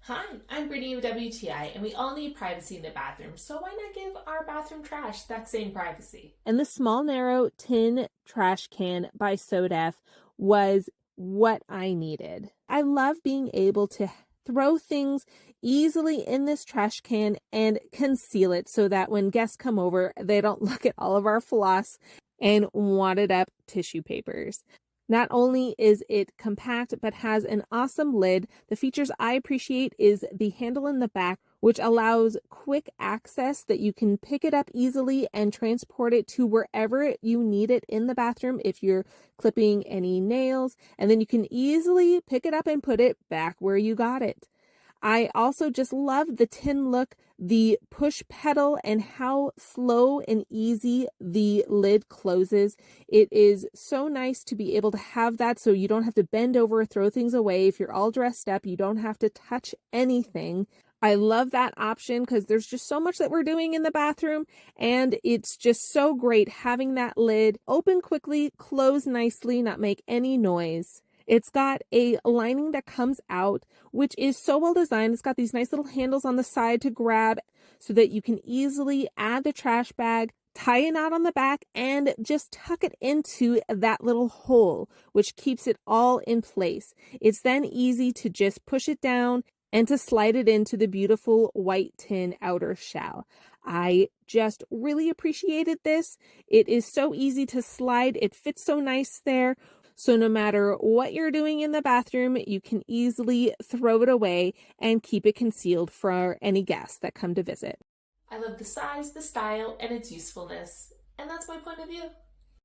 Hi, I'm Brittany of WTI, and we all need privacy in the bathroom, so why not give our bathroom trash that same privacy? And the small, narrow tin trash can by Soddeph was what I needed. I love being able to throw things easily in this trash can and conceal it so that when guests come over, they don't look at all of our floss and wadded up tissue papers. Not only is it compact, but has an awesome lid. The features I appreciate is the handle in the back, which allows quick access that you can pick it up easily and transport it to wherever you need it in the bathroom if you're clipping any nails, and then you can easily pick it up and put it back where you got it. I also just love the tin look, the push pedal, and how slow and easy the lid closes. It is so nice to be able to have that so you don't have to bend over or throw things away. If you're all dressed up, you don't have to touch anything. I love that option because there's just so much that we're doing in the bathroom, and it's just so great having that lid open quickly, close nicely, not make any noise. It's got a lining that comes out, which is so well designed. It's got these nice little handles on the side to grab so that you can easily add the trash bag, tie a knot on the back, and just tuck it into that little hole, which keeps it all in place. It's then easy to just push it down and to slide it into the beautiful white tin outer shell. I just really appreciated this. It is so easy to slide. It fits so nice there. So no matter what you're doing in the bathroom, you can easily throw it away and keep it concealed for any guests that come to visit. I love the size, the style, and its usefulness, and that's my point of view.